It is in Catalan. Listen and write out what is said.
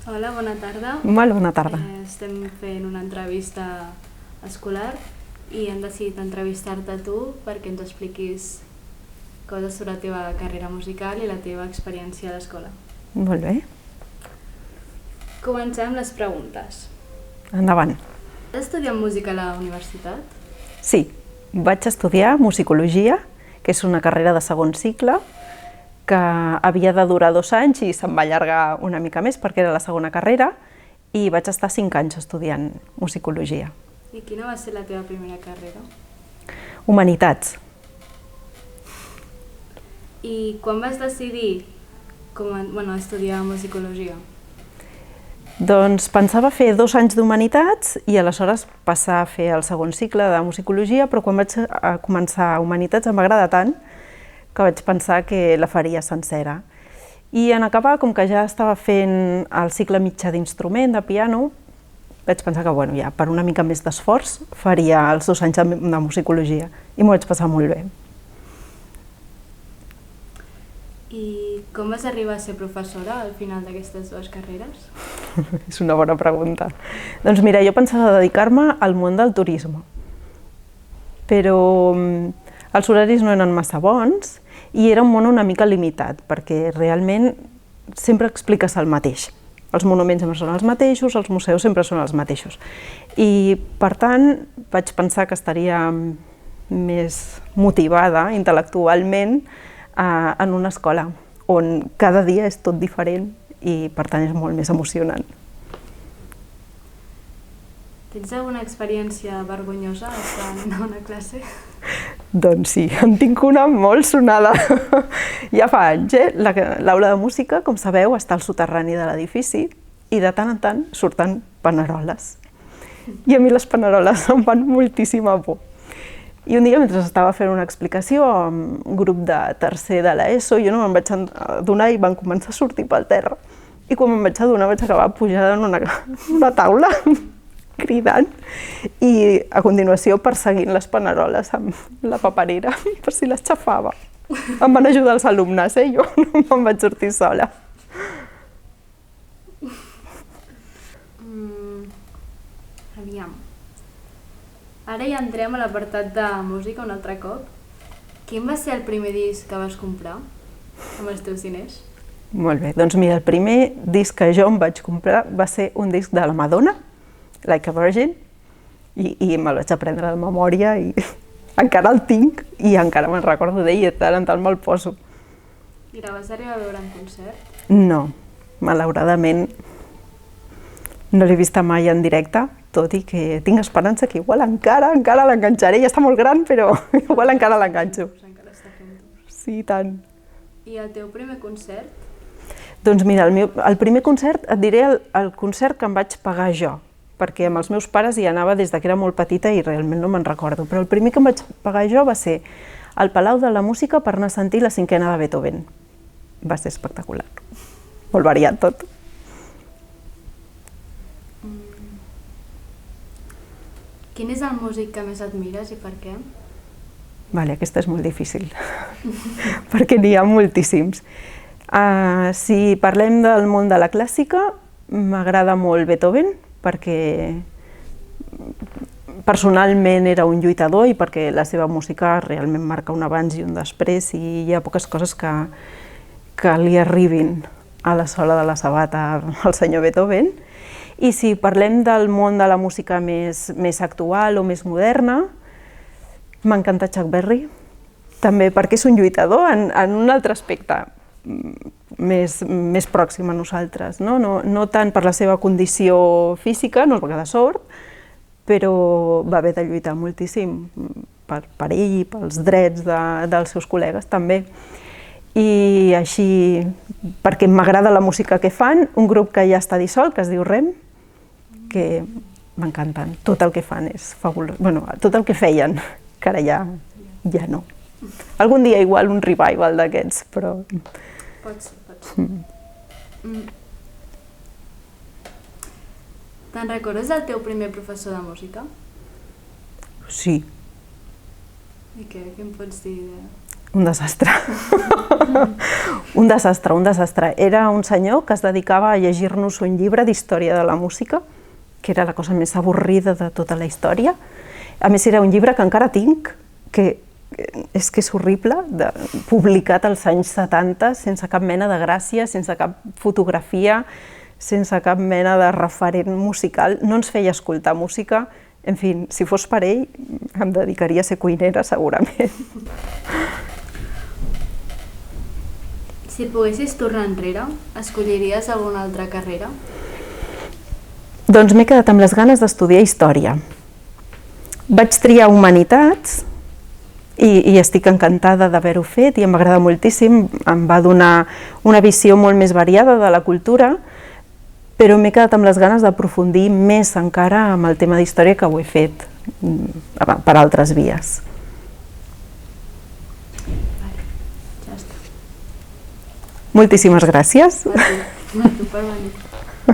Hola, bona tarda. Molt bona tarda. Estem fent una entrevista escolar i hem decidit entrevistar-te a tu perquè ens expliquis coses sobre la teva carrera musical i la teva experiència a l'escola. Molt bé. Comencem les preguntes. Endavant. Has estudiat música a la universitat? Sí, vaig estudiar musicologia, que és una carrera de segon cicle, que havia de durar 2 anys i se'n va allargar una mica més perquè era la segona carrera, i vaig estar 5 anys estudiant musicologia. I quina va ser la teva primera carrera? Humanitats. I quan vas decidir estudiar musicologia? Doncs pensava fer 2 anys d'Humanitats i aleshores passar a fer el segon cicle de musicologia, però quan vaig començar Humanitats em va agradar tant que vaig pensar que la faria sencera. I en acabar, com que ja estava fent el cicle mitjà d'instrument, de piano, vaig pensar que ja, per una mica més d'esforç faria els 2 anys de musicologia i m'ho vaig passar molt bé. I com vas arribar a ser professora al final d'aquestes 2 carreres? És una bona pregunta. Doncs mira, jo pensava dedicar-me al món del turisme, però els horaris no eren massa bons i era un món una mica limitat, perquè realment sempre expliques el mateix. Els monuments sempre són els mateixos, els museus sempre són els mateixos. I, per tant, vaig pensar que estaria més motivada intel·lectualment en una escola on cada dia és tot diferent i, per tant, és molt més emocionant. Tens alguna experiència vergonyosa estant a una classe? Doncs sí, en tinc una molt sonada. Ja fa anys, l'aula de música, com sabeu, està al soterrani de l'edifici i de tant en tant surten paneroles. I a mi les paneroles em fan moltíssima por. I un dia, mentre estava fent una explicació amb un grup de tercer de l'ESO, jo no me'n vaig adonar i van començar a sortir pel terra. I quan me'n vaig adonar vaig acabar pujada en una taula, cridant, i a continuació perseguint les paneroles amb la paperera per si les xafava. Em van ajudar els alumnes, jo no me'n vaig sortir sola. Aviam. Ara ja entrem a l'apartat de música un altre cop. Quin va ser el primer disc que vas comprar amb els teus diners? Molt bé, doncs mira, el primer disc que jo em vaig comprar va ser un disc de la Madonna, Like a Virgin, i me'l vaig aprendre de memòria i encara el tinc i encara me'n recordo d'ell i de tant en tant me'l poso. I la vas arribar a veure en concert? No, malauradament no l'he vista mai en directe, tot i que tinc esperança que igual encara l'enganxaré. Ja està molt gran, però igual encara l'enganxo. Encara està fent-ho. Sí, tant. I el teu primer concert? Doncs mira, el primer concert, et diré el concert que em vaig pagar jo, perquè amb els meus pares hi anava des que era molt petita i realment no me'n recordo, però el primer que em vaig pagar jo va ser al Palau de la Música per anar a sentir la cinquena de Beethoven. Va ser espectacular. Molt variat tot. Quin és el músic que més admires i per què? Vale, aquesta és molt difícil, perquè n'hi ha moltíssims. Si parlem del món de la clàssica, m'agrada molt Beethoven, perquè personalment era un lluitador i perquè la seva música realment marca un abans i un després i hi ha poques coses que li arribin a la sola de la sabata al senyor Beethoven. I si parlem del món de la música més actual o més moderna, m'encanta Chuck Berry, també perquè és un lluitador en un altre aspecte més pròxim a nosaltres. No tant per la seva condició física, no es va quedar sord, però va haver de lluitar moltíssim per ell i pels drets dels seus col·legues també. I així, perquè m'agrada la música que fan, un grup que ja està dissolt, que es diu REM, que m'encanten. Tot el que fan és fabulós. Bueno, tot el que feien, que ara ja no. Algun dia igual un revival d'aquests, però... Pot ser. Te'n recordes del teu primer professor de música? Sí. I què em pots dir? Un desastre. Un desastre, un desastre. Era un senyor que es dedicava a llegir-nos un llibre d'història de la música, que era la cosa més avorrida de tota la història. A més, era un llibre que encara tinc, que és horrible, publicat als anys 70, sense cap mena de gràcia, sense cap fotografia, sense cap mena de referent musical. No ens feia escoltar música. En fi, si fos per ell, em dedicaria a ser cuinera, segurament. Si poguessis tornar enrere, escolliries alguna altra carrera? Doncs m'he quedat amb les ganes d'estudiar història. Vaig triar humanitats i estic encantada d'haver-ho fet i m'agrada moltíssim. Em va donar una visió molt més variada de la cultura, però m'he quedat amb les ganes d'aprofundir més encara amb el tema d'història, que ho he fet per altres vies. Ja està. Moltíssimes gràcies. A tu per venir.